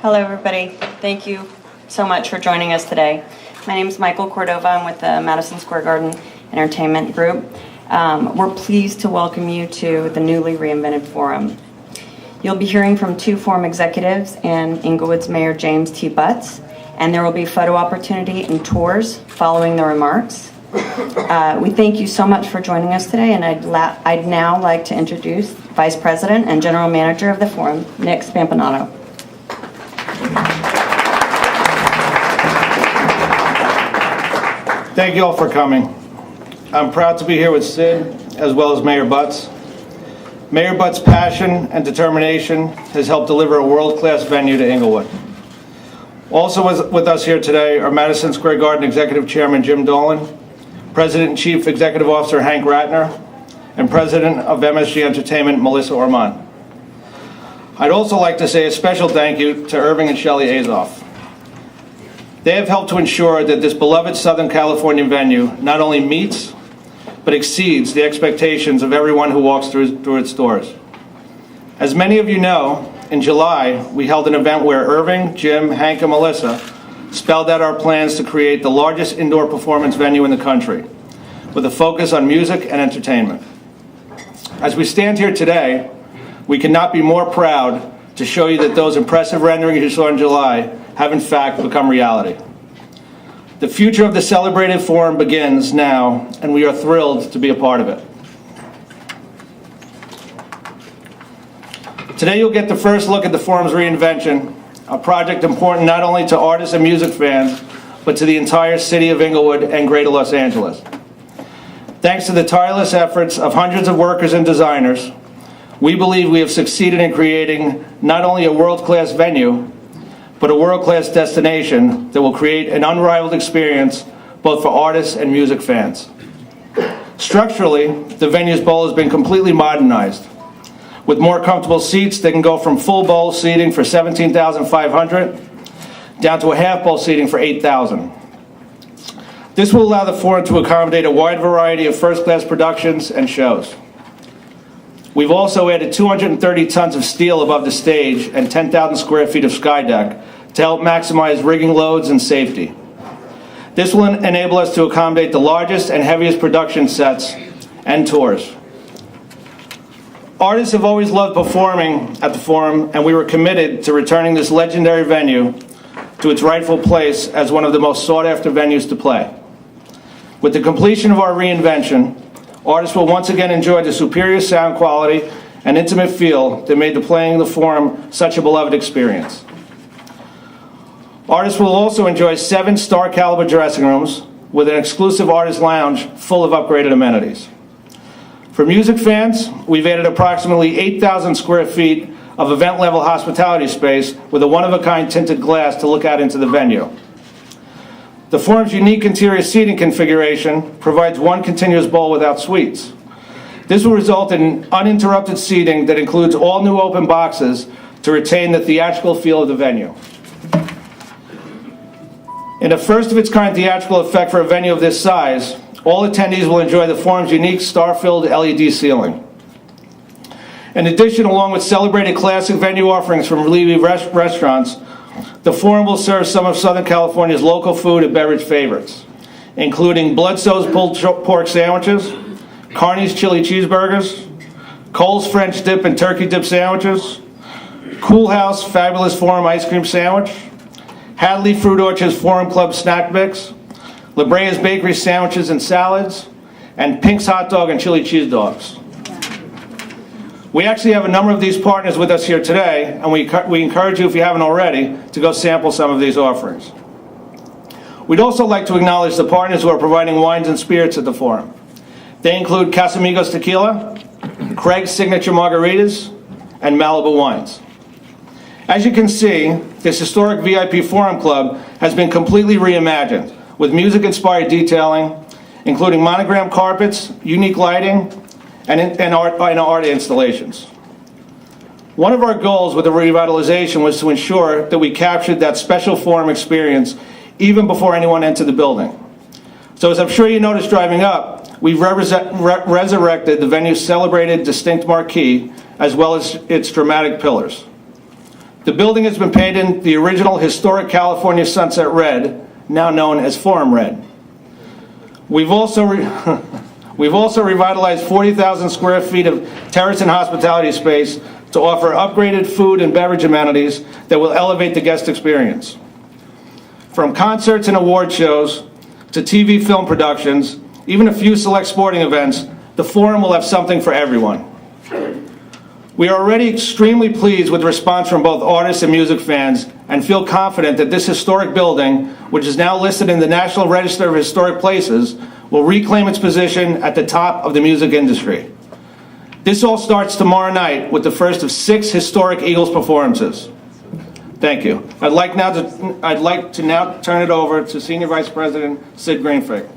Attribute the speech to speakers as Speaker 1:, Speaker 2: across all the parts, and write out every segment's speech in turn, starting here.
Speaker 1: Hello, everybody. Thank you so much for joining us today. My name is Michael Cordova. I'm with the Madison Square Garden Entertainment Group. We're pleased to welcome you to the newly reinvented Forum. You'll be hearing from two Forum executives and Inglewood's Mayor James T. Butts, and there will be photo opportunity and tours following the remarks. We thank you so much for joining us today, and I'd now like to introduce Vice President and General Manager of the Forum, Nick Spampanato.
Speaker 2: Thank you all for coming. I'm proud to be here with Sid, as well as Mayor Butts. Mayor Butts' passion and determination has helped deliver a world-class venue to Inglewood. Also with us here today are Madison Square Garden Executive Chairman Jim Dolan, President and Chief Executive Officer Hank Ratner, and President of MSG Entertainment Melissa Orman. I'd also like to say a special thank you to Irving and Shelley Azoff. They have helped to ensure that this beloved Southern California venue not only meets, but exceeds the expectations of everyone who walks through its doors. As many of you know, in July, we held an event where Irving, Jim, Hank, and Melissa spelled out our plans to create the largest indoor performance venue in the country, with a focus on music and entertainment. As we stand here today, we cannot be more proud to show you that those impressive renderings you saw in July have in fact become reality. The future of the celebrated Forum begins now, and we are thrilled to be a part of it. Today you'll get the first look at the Forum's reinvention, a project important not only to artists and music fans, but to the entire city of Inglewood and Greater Los Angeles. Thanks to the tireless efforts of hundreds of workers and designers, we believe we have succeeded in creating not only a world-class venue, but a world-class destination that will create an unrivaled experience both for artists and music fans. Structurally, the venue's bowl has been completely modernized, with more comfortable seats that can go from full bowl seating for $17,500 down to a half bowl seating for $8,000. This will allow the Forum to accommodate a wide variety of first-class productions and shows. We've also added 230 tons of steel above the stage and 10,000 square feet of skydeck to help maximize rigging loads and safety. This will enable us to accommodate the largest and heaviest production sets and tours. Artists have always loved performing at the Forum, and we were committed to returning this legendary venue to its rightful place as one of the most sought-after venues to play. With the completion of our reinvention, artists will once again enjoy the superior sound quality and intimate feel that made the playing of the Forum such a beloved experience. Artists will also enjoy 7 star-caliber dressing rooms with an exclusive artist lounge full of upgraded amenities. For music fans, we've added approximately 8,000 square feet of event-level hospitality space with a one-of-a-kind tinted glass to look out into the venue. The Forum's unique interior seating configuration provides one continuous bowl without suites. This will result in uninterrupted seating that includes all new open boxes to retain the theatrical feel of the venue. In a first-of-its-kind theatrical effect for a venue of this size, all attendees will enjoy the Forum's unique star-filled LED ceiling. In addition, along with celebrated classic venue offerings from Levy restaurants, the Forum will serve some of Southern California's local food and beverage favorites, including Bloodsoe's pulled pork sandwiches, Carney's chili cheeseburgers, Cole's French dip and turkey dip sandwiches, Cool House Fabulous Forum ice cream sandwich, Hadley Fruit Orchard's Forum Club snack mix, La Brea's Bakery sandwiches and salads, and Pink's hot dog and chili cheese dogs. We actually have a number of these partners with us here today, and we encourage you, if you haven't already, to go sample some of these offerings. We'd also like to acknowledge the partners who are providing wines and spirits at the Forum. They include Casamigos Tequila, Craig's Signature Margaritas, and Malibu Wines. As you can see, this historic VIP Forum Club has been completely reimagined with music-inspired detailing, including monogram carpets, unique lighting, and art installations. One of our goals with the revitalization was to ensure that we captured that special Forum experience even before anyone entered the building. So as I'm sure you noticed driving up, we've resurrected the venue's celebrated distinct marquee as well as its dramatic pillars. The building has been painted the original historic California sunset red, now known as Forum Red. We've also revitalized 40,000 square feet of terrace and hospitality space to offer upgraded food and beverage amenities that will elevate the guest experience. From concerts and award shows to TV film productions, even a few select sporting events, the Forum will have something for everyone. We are already extremely pleased with the response from both artists and music fans and feel confident that this historic building, which is now listed in the National Register of Historic Places, will reclaim its position at the top of the music industry. This all starts tomorrow night with the first of 6 historic Eagles performances. Thank you. I'd like to now turn it over to Senior Vice President Sid Greenfig.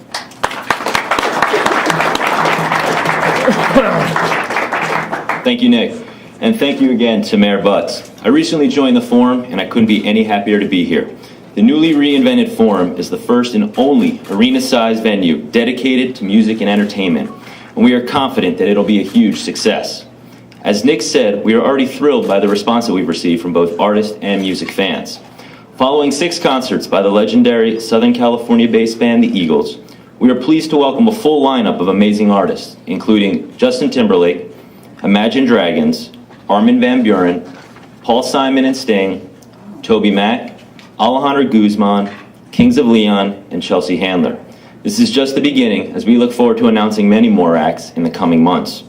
Speaker 3: Thank you, Nick. And thank you again to Mayor Butts. I recently joined the Forum, and I couldn't be any happier to be here. The newly reinvented Forum is the first and only arena-sized venue dedicated to music and entertainment, and we are confident that it'll be a huge success. As Nick said, we are already thrilled by the response that we've received from both artists and music fans. Following 6 concerts by the legendary Southern California-based band, the Eagles, we are pleased to welcome a full lineup of amazing artists, including Justin Timberlake, Imagine Dragons, Armin van Buuren, Paul Simon and Sting, Toby Mac, Alejandro Guzman, Kings of Leon, and Chelsea Handler. This is just the beginning, as we look forward to announcing many more acts in the coming months.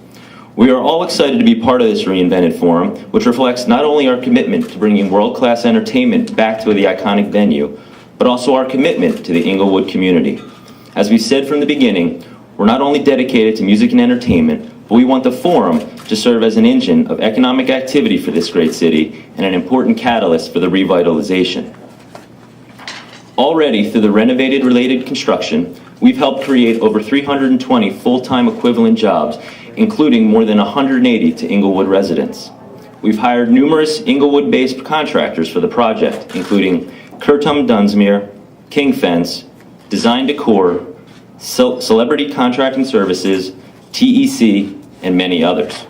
Speaker 3: We are all excited to be part of this reinvented Forum, which reflects not only our commitment to bringing world-class entertainment back to the iconic venue, but also our commitment to the Inglewood community. As we said from the beginning, we're not only dedicated to music and entertainment, but we want the Forum to serve as an engine of economic activity for this great city and an important catalyst for the revitalization. Already, through the renovated related construction, we've helped create over 320 full-time equivalent jobs, including more than 180 to Inglewood residents. We've hired numerous Inglewood-based contractors for the project, including Kurtum Dunsmuir, King Fence, Design Decor, Celebrity Contracting Services, TEC, and many others.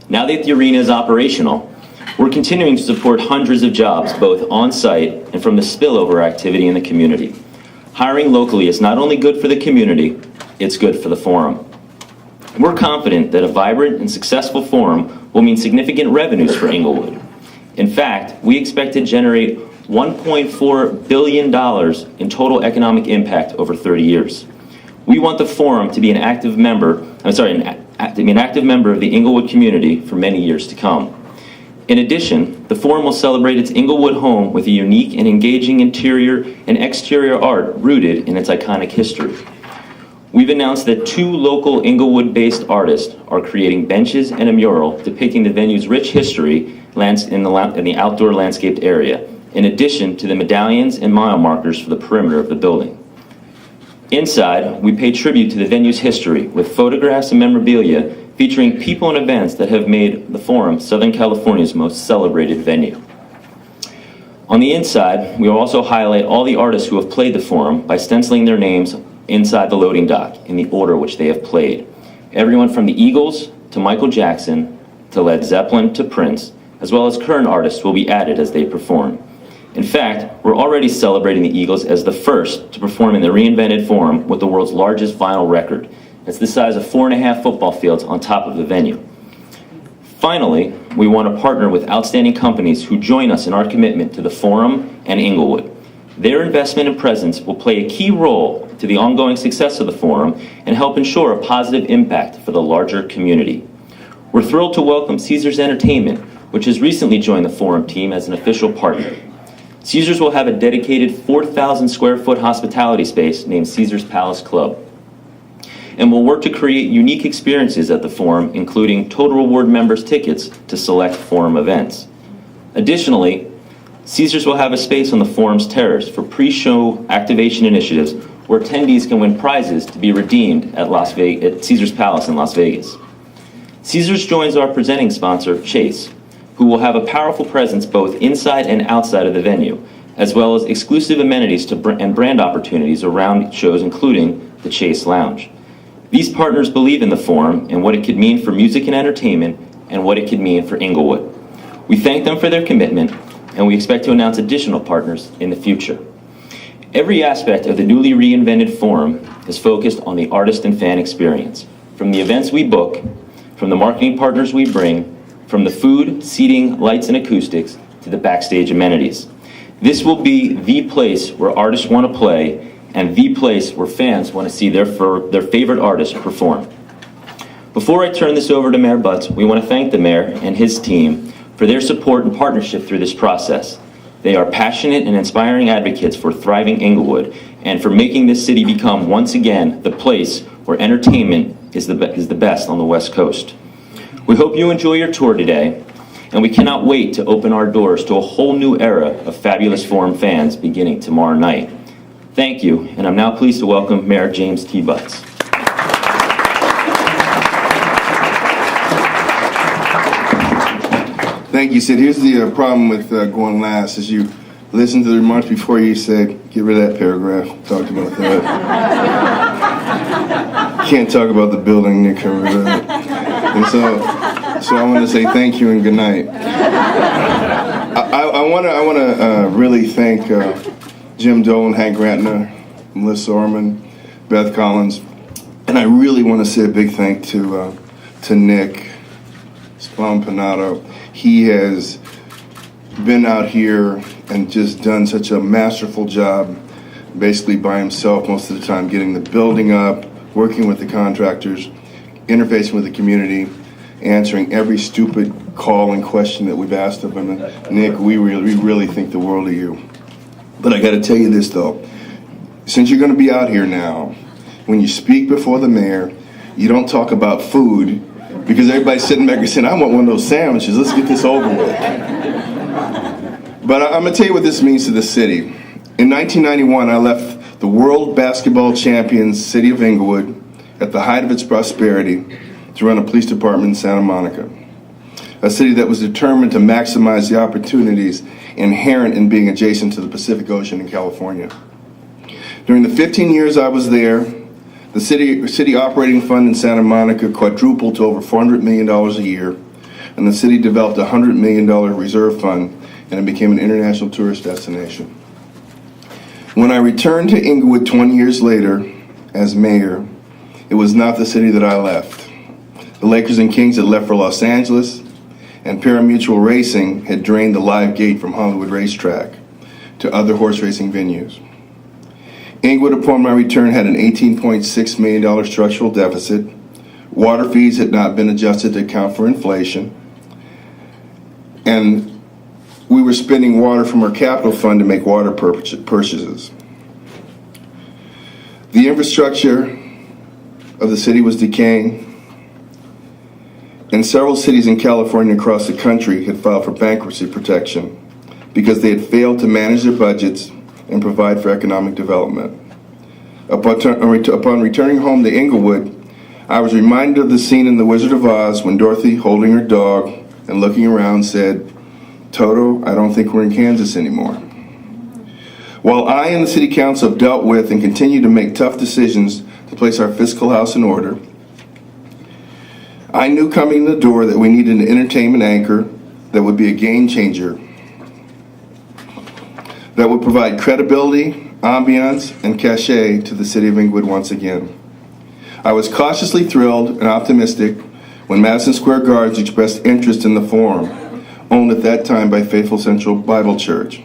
Speaker 3: Now that the arena is operational, we're continuing to support hundreds of jobs, both on-site and from the spillover activity in the community. Hiring locally is not only good for the community, it's good for the Forum. We're confident that a vibrant and successful Forum will mean significant revenues for Inglewood. In fact, we expect to generate $1.4 billion in total economic impact over 30 years. We want the Forum to be an active member of the Inglewood community for many years to come. In addition, the Forum will celebrate its Inglewood home with a unique and engaging interior and exterior art rooted in its iconic history. We've announced that 2 local Inglewood-based artists are creating benches and a mural depicting the venue's rich history in the outdoor landscaped area, in addition to the medallions and mile markers for the perimeter of the building. Inside, we pay tribute to the venue's history with photographs and memorabilia featuring people and events that have made the Forum Southern California's most celebrated venue. On the inside, we will also highlight all the artists who have played the Forum by stenciling their names inside the loading dock in the order which they have played. Everyone from the Eagles to Michael Jackson to Led Zeppelin to Prince, as well as current artists, will be added as they perform. In fact, we're already celebrating the Eagles as the first to perform in the reinvented Forum with the world's largest vinyl record. It's the size of 4.5 football fields on top of the venue. Finally, we want to partner with outstanding companies who join us in our commitment to the Forum and Inglewood. Their investment and presence will play a key role to the ongoing success of the Forum and help ensure a positive impact for the larger community. We're thrilled to welcome Caesars Entertainment, which has recently joined the Forum team as an official partner. Caesars will have a dedicated 4,000 square foot hospitality space named Caesars Palace Club, and will work to create unique experiences at the Forum, including Total Reward members' tickets to select Forum events. Additionally, Caesars will have a space on the Forum's terrace for pre-show activation initiatives where attendees can win prizes to be redeemed at Caesars Palace in Las Vegas. Caesars joins our presenting sponsor, Chase, who will have a powerful presence both inside and outside of the venue, as well as exclusive amenities and brand opportunities around shows, including the Chase Lounge. These partners believe in the Forum and what it could mean for music and entertainment and what it could mean for Inglewood. We thank them for their commitment, and we expect to announce additional partners in the future. Every aspect of the newly reinvented forum is focused on the artist and fan experience, from the events we book, from the marketing partners we bring, from the food, seating, lights, and acoustics, to the backstage amenities. This will be the place where artists want to play and the place where fans want to see their favorite artists perform. Before I turn this over to Mayor Butts, we want to thank the mayor and his team for their support and partnership through this process. They are passionate and inspiring advocates for thriving Inglewood and for making this city become, once again, the place where entertainment is the best on the West Coast. We hope you enjoy your tour today, and we cannot wait to open our doors to a whole new era of fabulous Forum fans beginning tomorrow night. Thank you, and I'm now pleased to welcome Mayor James T. Butts.
Speaker 4: Thank you, Sid. Here's the problem with going last. As you listen to the remarks before, you said, get rid of that paragraph. Talked about that. Can't talk about the building, Nick, covered that. And so I want to say thank you and good night. I want to really thank Jim Dolan, Hank Ratner, Melissa Orman, Beth Collins, and I really want to say a big thank to Nick Spalmpanato. He has been out here and just done such a masterful job, basically by himself most of the time, getting the building up, working with the contractors, interfacing with the community, answering every stupid call and question that we've asked of him. And Nick, we really think the world of you. But I got to tell you this, though. Since you're going to be out here now, when you speak before the mayor, you don't talk about food, because everybody's sitting back and saying, I want one of those sandwiches. Let's get this over with. But I'm going to tell you what this means to the city. In 1991, I left the world basketball champions city of Inglewood at the height of its prosperity to run a police department in Santa Monica, a city that was determined to maximize the opportunities inherent in being adjacent to the Pacific Ocean in California. During the 15 years I was there, the city operating fund in Santa Monica quadrupled to over $400 million a year, and the city developed a $100 million reserve fund, and it became an international tourist destination. When I returned to Inglewood 20 years later as mayor, it was not the city that I left. The Lakers and Kings had left for Los Angeles, and Pari-Mutual Racing had drained the live gate from Hollywood Racetrack to other horse racing venues. Inglewood, upon my return, had an $18.6 million structural deficit. Water fees had not been adjusted to account for inflation. And we were spending water from our capital fund to make water purchases. The infrastructure of the city was decaying, and several cities in California across the country had filed for bankruptcy protection because they had failed to manage their budgets and provide for economic development. Upon returning home to Inglewood, I was reminded of the scene in The Wizard of Oz when Dorothy, holding her dog and looking around, said, "Toto, I don't think we're in Kansas anymore." While I and the City Council have dealt with and continue to make tough decisions to place our fiscal house in order, I knew coming to the door that we needed an entertainment anchor that would be a game changer, that would provide credibility, ambiance, and cachet to the city of Inglewood once again. I was cautiously thrilled and optimistic when Madison Square Gardens expressed interest in the forum, owned at that time by Faithful Central Bible Church.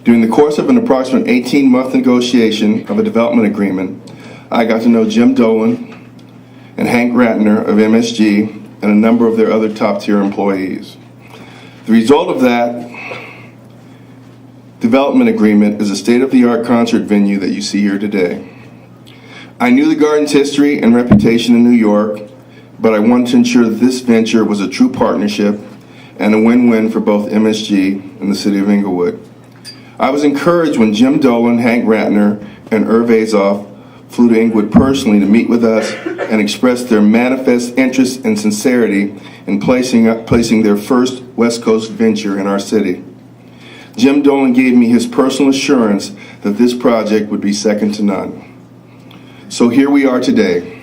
Speaker 4: During the course of an approximate 18-month negotiation of a development agreement, I got to know Jim Dolan and Hank Ratner of MSG and a number of their other top-tier employees. The result of that development agreement is a state-of-the-art concert venue that you see here today. I knew the Garden's history and reputation in New York, but I wanted to ensure that this venture was a true partnership and a win-win for both MSG and the city of Inglewood. I was encouraged when Jim Dolan, Hank Ratner, and Irv Azoff flew to Inglewood personally to meet with us and express their manifest interest and sincerity in placing their first West Coast venture in our city. Jim Dolan gave me his personal assurance that this project would be second to none. So here we are today.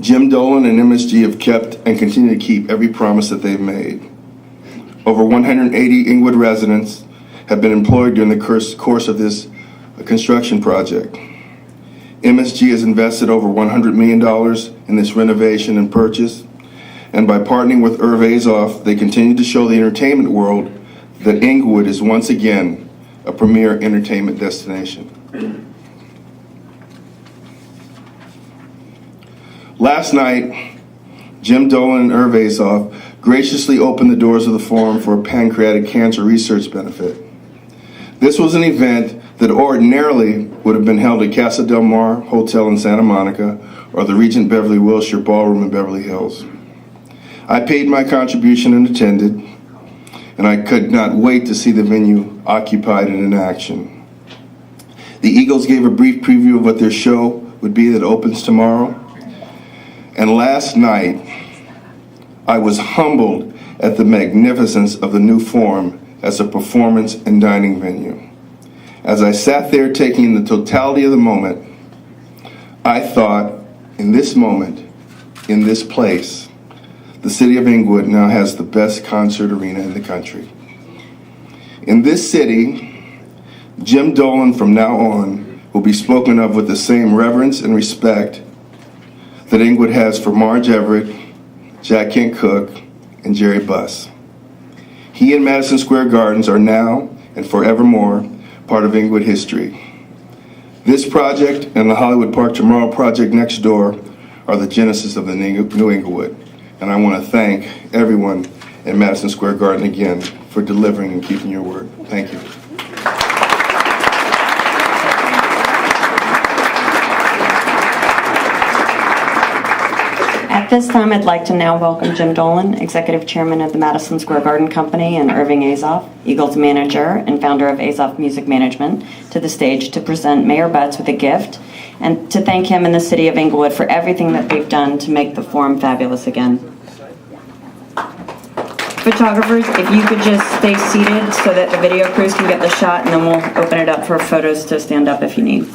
Speaker 4: Jim Dolan and MSG have kept and continue to keep every promise that they've made. Over 180 Inglewood residents have been employed during the course of this construction project. MSG has invested over $100 million in this renovation and purchase, and by partnering with Irv Azoff, they continue to show the entertainment world that Inglewood is once again a premier entertainment destination. Last night, Jim Dolan and Irv Azoff graciously opened the doors of the forum for a pancreatic cancer research benefit. This was an event that ordinarily would have been held at Casa Del Mar Hotel in Santa Monica or the Regent Beverly Wilshire Ballroom in Beverly Hills. I paid my contribution and attended, and I could not wait to see the venue occupied and in action. The Eagles gave a brief preview of what their show would be that opens tomorrow. And last night, I was humbled at the magnificence of the new Forum as a performance and dining venue. As I sat there taking in the totality of the moment, I thought, in this moment, in this place, the city of Inglewood now has the best concert arena in the country. In this city, Jim Dolan from now on will be spoken of with the same reverence and respect that Inglewood has for Marge Everett, Jack Kent Cooke, and Jerry Buss. He and Madison Square Gardens are now and forevermore part of Inglewood history. This project and the Hollywood Park Tomorrow project next door are the genesis of the new Inglewood. And I want to thank everyone at Madison Square Garden again for delivering and keeping your word. Thank you.
Speaker 1: At this time, I'd like to now welcome Jim Dolan, Executive Chairman of the Madison Square Garden Company, and Irving Azoff, Eagles manager and founder of Azoff Music Management, to the stage to present Mayor Butts with a gift and to thank him and the city of Inglewood for everything that they've done to make the Forum fabulous again. Photographers, if you could just stay seated so that the video crews can get the shot, and then we'll open it up for photos to stand up if you need.